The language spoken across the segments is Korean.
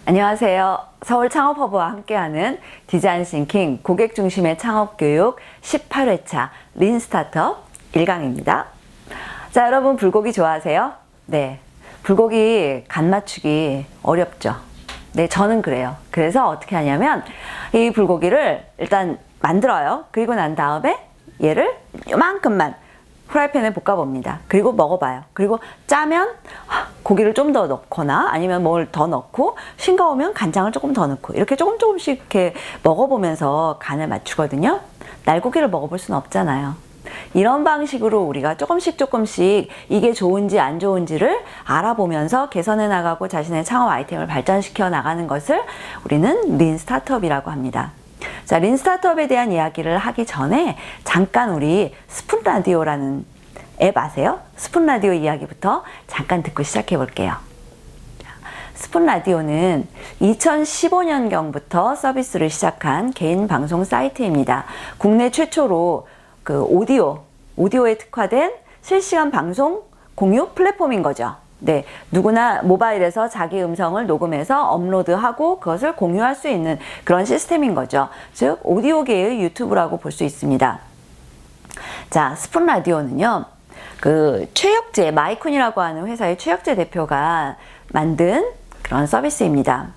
안녕하세요. 서울 창업허브와 함께하는 디자인 싱킹 고객 중심의 창업교육 18회차 린 스타트업 1강입니다. 자, 여러분 불고기 좋아하세요? 네. 불고기 간 맞추기 어렵죠? 네, 저는 그래요. 그래서 어떻게 하냐면 이 불고기를 일단 만들어요. 그리고 난 다음에 얘를 요만큼만 프라이팬에 볶아봅니다. 그리고 먹어봐요. 그리고 짜면 고기를 좀 더 넣거나 아니면 뭘 더 넣고 싱거우면 간장을 조금 더 넣고 이렇게 조금씩 이렇게 먹어보면서 간을 맞추거든요. 날고기를 먹어볼 수는 없잖아요. 이런 방식으로 우리가 조금씩 이게 좋은지 안 좋은지를 알아보면서 개선해 나가고 자신의 창업 아이템을 발전시켜 나가는 것을 우리는 린 스타트업이라고 합니다. 자, 린 스타트업에 대한 이야기를 하기 전에 잠깐 우리 스푼 라디오라는 앱 아세요? 스푼 라디오 이야기부터 잠깐 듣고 시작해 볼게요. 스푼 라디오는 2015년경부터 서비스를 시작한 개인 방송 사이트입니다. 국내 최초로 그 오디오에 특화된 실시간 방송 공유 플랫폼인 거죠. 네, 누구나 모바일에서 자기 음성을 녹음해서 업로드하고 그것을 공유할 수 있는 그런 시스템인 거죠. 즉, 오디오계의 유튜브라고 볼 수 있습니다. 자, 스푼 라디오는요, 그 최혁재, 마이쿤이라고 하는 회사의 최혁재 대표가 만든 그런 서비스입니다.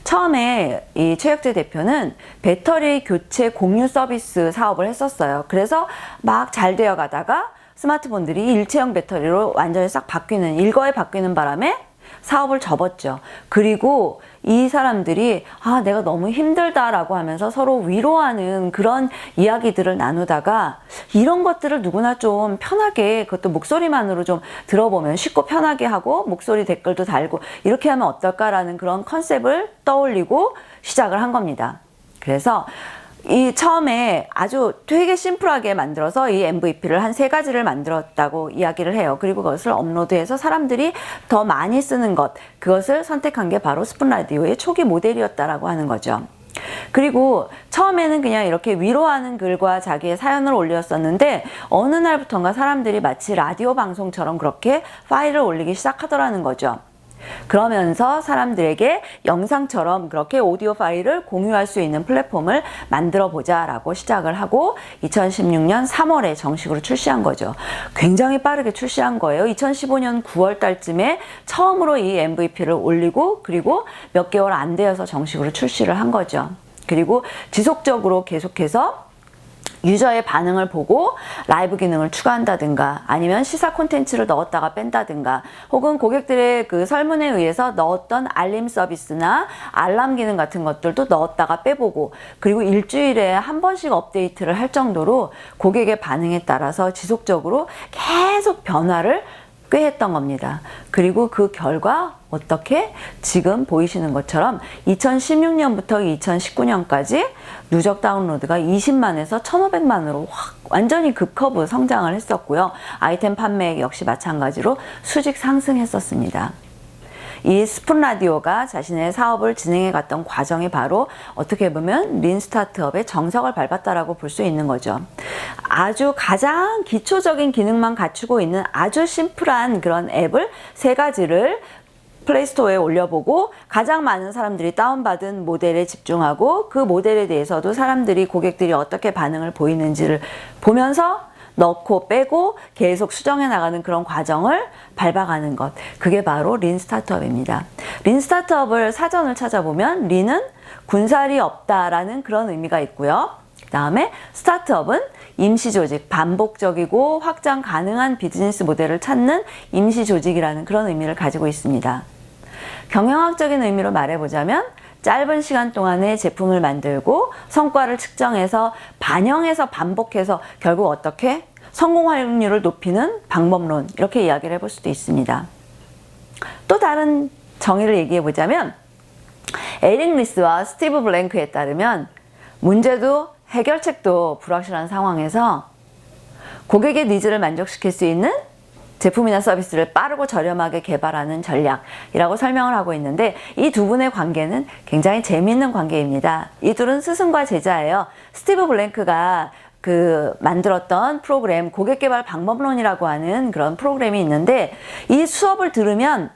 처음에 이 최혁재 대표는 배터리 교체 공유 서비스 사업을 했었어요. 그래서 막 잘 되어 가다가 스마트폰들이 일체형 배터리로 완전히 싹 일거에 바뀌는 바람에 사업을 접었죠. 그리고 이 사람들이 내가 너무 힘들다라고 하면서 서로 위로하는 그런 이야기들을 나누다가 이런 것들을 누구나 좀 편하게, 그것도 목소리만으로 좀 들어보면 쉽고 편하게 하고 목소리 댓글도 달고 이렇게 하면 어떨까라는 그런 컨셉을 떠올리고 시작을 한 겁니다. 그래서 이 처음에 아주 되게 심플하게 만들어서 이 MVP를 한 3가지를 만들었다고 이야기를 해요. 그리고 그것을 업로드해서 사람들이 더 많이 쓰는 것, 그것을 선택한 게 바로 스푼 라디오의 초기 모델이었다라고 하는 거죠. 그리고 처음에는 그냥 이렇게 위로하는 글과 자기의 사연을 올렸었는데 어느 날부턴가 사람들이 마치 라디오 방송처럼 그렇게 파일을 올리기 시작하더라는 거죠. 그러면서 사람들에게 영상처럼 그렇게 오디오 파일을 공유할 수 있는 플랫폼을 만들어 보자 라고 시작을 하고 2016년 3월에 정식으로 출시한 거죠. 굉장히 빠르게 출시한 거예요. 2015년 9월 달쯤에 처음으로 이 MVP를 올리고 그리고 몇 개월 안 되어서 정식으로 출시를 한 거죠. 그리고 지속적으로 계속해서 유저의 반응을 보고 라이브 기능을 추가한다든가 아니면 시사 콘텐츠를 넣었다가 뺀다든가 혹은 고객들의 그 설문에 의해서 넣었던 알림 서비스나 알람 기능 같은 것들도 넣었다가 빼보고 그리고 일주일에 한 번씩 업데이트를 할 정도로 고객의 반응에 따라서 지속적으로 계속 변화를 꽤 했던 겁니다. 그리고 그 결과 어떻게 지금 보이시는 것처럼 2016년부터 2019년까지 누적 다운로드가 20만에서 1,500만으로 확 완전히 급커브 성장을 했었고요. 아이템 판매액 역시 마찬가지로 수직 상승했었습니다. 이 스푼 라디오가 자신의 사업을 진행해 갔던 과정이 바로 어떻게 보면 린 스타트업의 정석을 밟았다라고 볼 수 있는 거죠. 아주 가장 기초적인 기능만 갖추고 있는 아주 심플한 그런 앱을 3가지를 플레이스토어에 올려보고 가장 많은 사람들이 다운받은 모델에 집중하고 그 모델에 대해서도 고객들이 어떻게 반응을 보이는지를 보면서 넣고 빼고 계속 수정해 나가는 그런 과정을 밟아가는 것. 그게 바로 린 스타트업입니다. 린 스타트업을 사전을 찾아보면 린은 군살이 없다라는 그런 의미가 있고요. 그 다음에 스타트업은 임시조직, 반복적이고 확장 가능한 비즈니스 모델을 찾는 임시조직이라는 그런 의미를 가지고 있습니다. 경영학적인 의미로 말해보자면 짧은 시간 동안에 제품을 만들고 성과를 측정해서 반영해서 반복해서 결국 어떻게 성공 확률을 높이는 방법론, 이렇게 이야기를 해볼 수도 있습니다. 또 다른 정의를 얘기해보자면 에릭 리스와 스티브 블랭크에 따르면 문제도 해결책도 불확실한 상황에서 고객의 니즈를 만족시킬 수 있는 제품이나 서비스를 빠르고 저렴하게 개발하는 전략이라고 설명을 하고 있는데 이 두 분의 관계는 굉장히 재미있는 관계입니다. 이 둘은 스승과 제자예요. 스티브 블랭크가 만들었던 프로그램 고객개발 방법론이라고 하는 그런 프로그램이 있는데 이 수업을 들으면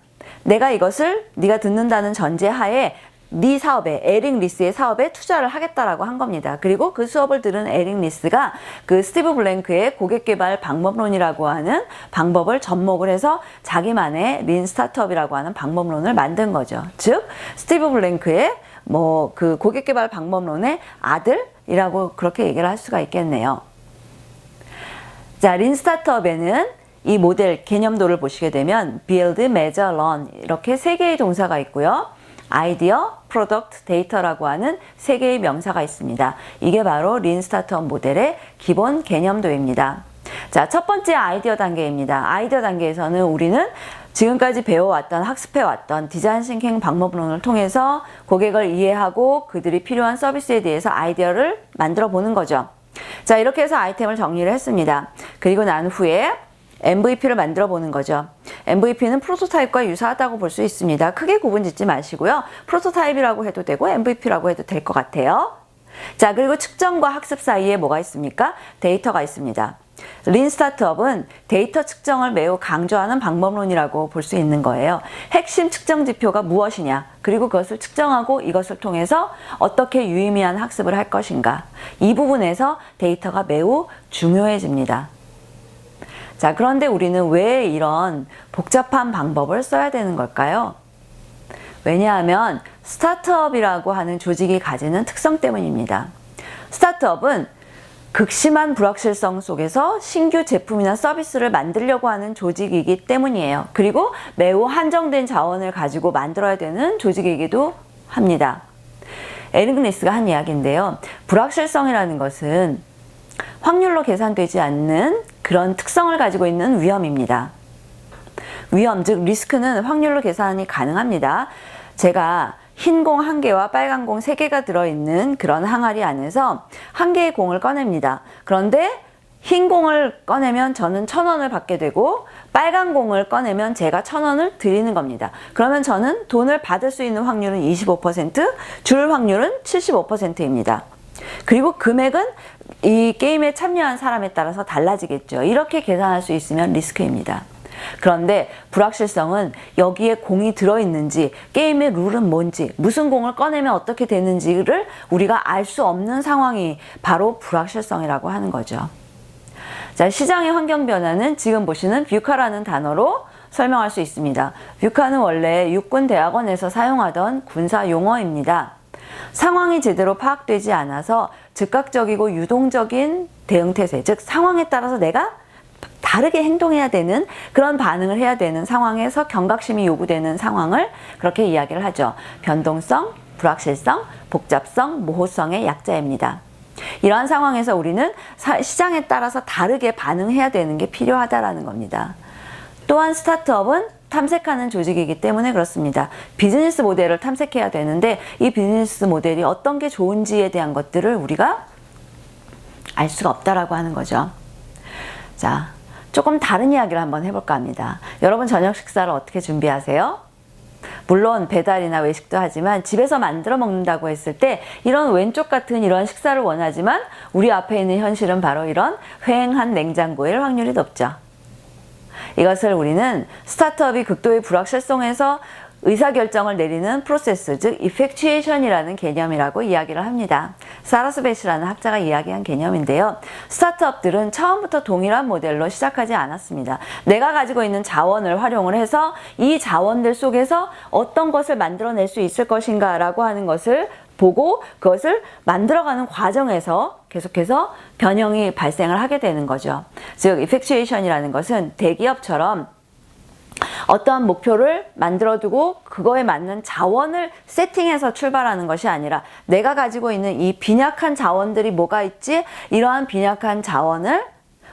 내가 이것을 네가 듣는다는 전제하에 네 사업에, 에릭 리스의 사업에 투자를 하겠다라고 한 겁니다. 그리고 그 수업을 들은 에릭 리스가 그 스티브 블랭크의 고객 개발 방법론이라고 하는 방법을 접목을 해서 자기만의 린 스타트업이라고 하는 방법론을 만든 거죠. 즉, 스티브 블랭크의 뭐 그 고객 개발 방법론의 아들이라고 그렇게 얘기를 할 수가 있겠네요. 자, 린 스타트업에는 이 모델 개념도를 보시게 되면 build, measure, learn 이렇게 세 개의 동사가 있고요. 아이디어, 프로덕트, 데이터라고 하는 세 개의 명사가 있습니다. 이게 바로 린 스타트업 모델의 기본 개념도입니다. 자, 첫 번째 아이디어 단계입니다. 아이디어 단계에서는 우리는 지금까지 배워왔던, 학습해왔던 디자인 싱킹 방법론을 통해서 고객을 이해하고 그들이 필요한 서비스에 대해서 아이디어를 만들어 보는 거죠. 자, 이렇게 해서 아이템을 정리를 했습니다. 그리고 난 후에 MVP를 만들어 보는 거죠. MVP는 프로토타입과 유사하다고 볼 수 있습니다. 크게 구분 짓지 마시고요. 프로토타입이라고 해도 되고 MVP라고 해도 될 것 같아요. 자, 그리고 측정과 학습 사이에 뭐가 있습니까? 데이터가 있습니다. 린 스타트업은 데이터 측정을 매우 강조하는 방법론이라고 볼 수 있는 거예요. 핵심 측정 지표가 무엇이냐, 그리고 그것을 측정하고 이것을 통해서 어떻게 유의미한 학습을 할 것인가, 이 부분에서 데이터가 매우 중요해집니다. 자, 그런데 우리는 왜 이런 복잡한 방법을 써야 되는 걸까요? 왜냐하면 스타트업이라고 하는 조직이 가지는 특성 때문입니다. 스타트업은 극심한 불확실성 속에서 신규 제품이나 서비스를 만들려고 하는 조직이기 때문이에요. 그리고 매우 한정된 자원을 가지고 만들어야 되는 조직이기도 합니다. 에릭 리스가 한 이야기인데요. 불확실성이라는 것은 확률로 계산되지 않는 그런 특성을 가지고 있는 위험입니다. 위험, 즉 리스크는 확률로 계산이 가능합니다. 제가 흰 공 1개와 빨간 공 3개가 들어있는 그런 항아리 안에서 1개의 공을 꺼냅니다. 그런데 흰 공을 꺼내면 저는 1,000원을 받게 되고 빨간 공을 꺼내면 제가 1,000원을 드리는 겁니다. 그러면 저는 돈을 받을 수 있는 확률은 25%, 줄 확률은 75%입니다. 그리고 금액은 이 게임에 참여한 사람에 따라서 달라지겠죠. 이렇게 계산할 수 있으면 리스크입니다. 그런데 불확실성은 여기에 공이 들어있는지, 게임의 룰은 뭔지, 무슨 공을 꺼내면 어떻게 되는지를 우리가 알 수 없는 상황이 바로 불확실성이라고 하는 거죠. 자, 시장의 환경 변화는 지금 보시는 뷰카라는 단어로 설명할 수 있습니다. 뷰카는 원래 육군대학원에서 사용하던 군사 용어입니다. 상황이 제대로 파악되지 않아서 즉각적이고 유동적인 대응태세, 즉 상황에 따라서 내가 다르게 행동해야 되는 그런 반응을 해야 되는 상황에서 경각심이 요구되는 상황을 그렇게 이야기를 하죠. 변동성, 불확실성, 복잡성, 모호성의 약자입니다. 이러한 상황에서 우리는 시장에 따라서 다르게 반응해야 되는 게 필요하다라는 겁니다. 또한 스타트업은 탐색하는 조직이기 때문에 그렇습니다. 비즈니스 모델을 탐색해야 되는데 이 비즈니스 모델이 어떤 게 좋은지에 대한 것들을 우리가 알 수가 없다라고 하는 거죠. 자, 조금 다른 이야기를 한번 해볼까 합니다. 여러분 저녁 식사를 어떻게 준비하세요? 물론 배달이나 외식도 하지만 집에서 만들어 먹는다고 했을 때 이런 왼쪽 같은 이런 식사를 원하지만 우리 앞에 있는 현실은 바로 이런 휑한 냉장고일 확률이 높죠. 이것을 우리는 스타트업이 극도의 불확실성에서 의사결정을 내리는 프로세스, 즉 effectuation이라는 개념이라고 이야기를 합니다. 사라스 베시라는 학자가 이야기한 개념인데요. 스타트업들은 처음부터 동일한 모델로 시작하지 않았습니다. 내가 가지고 있는 자원을 활용을 해서 이 자원들 속에서 어떤 것을 만들어낼 수 있을 것인가 라고 하는 것을 보고 그것을 만들어가는 과정에서 계속해서 변형이 발생을 하게 되는 거죠. 즉 effectuation이라는 것은 대기업처럼 어떠한 목표를 만들어두고 그거에 맞는 자원을 세팅해서 출발하는 것이 아니라 내가 가지고 있는 이 빈약한 자원들이 뭐가 있지? 이러한 빈약한 자원을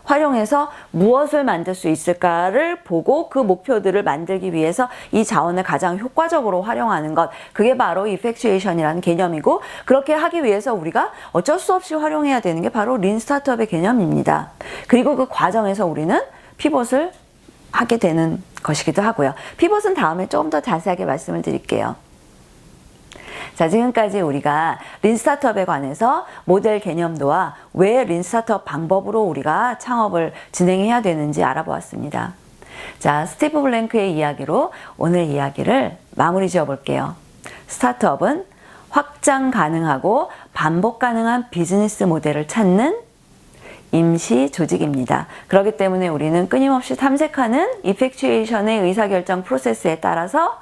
활용해서 무엇을 만들 수 있을까를 보고 그 목표들을 만들기 위해서 이 자원을 가장 효과적으로 활용하는 것, 그게 바로 effectuation이라는 개념이고, 그렇게 하기 위해서 우리가 어쩔 수 없이 활용해야 되는 게 바로 린 스타트업의 개념입니다. 그리고 그 과정에서 우리는 피봇을 하게 되는 것이기도 하고요. 피봇은 다음에 조금 더 자세하게 말씀을 드릴게요. 자, 지금까지 우리가 린 스타트업에 관해서 모델 개념도와 왜 린 스타트업 방법으로 우리가 창업을 진행해야 되는지 알아보았습니다. 자, 스티브 블랭크의 이야기로 오늘 이야기를 마무리 지어 볼게요. 스타트업은 확장 가능하고 반복 가능한 비즈니스 모델을 찾는 임시 조직입니다. 그렇기 때문에 우리는 끊임없이 탐색하는 이펙츄에이션의 의사결정 프로세스에 따라서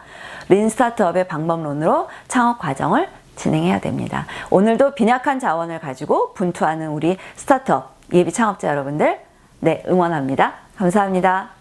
린 스타트업의 방법론으로 창업 과정을 진행해야 됩니다. 오늘도 빈약한 자원을 가지고 분투하는 우리 스타트업 예비 창업자 여러분들, 네, 응원합니다. 감사합니다.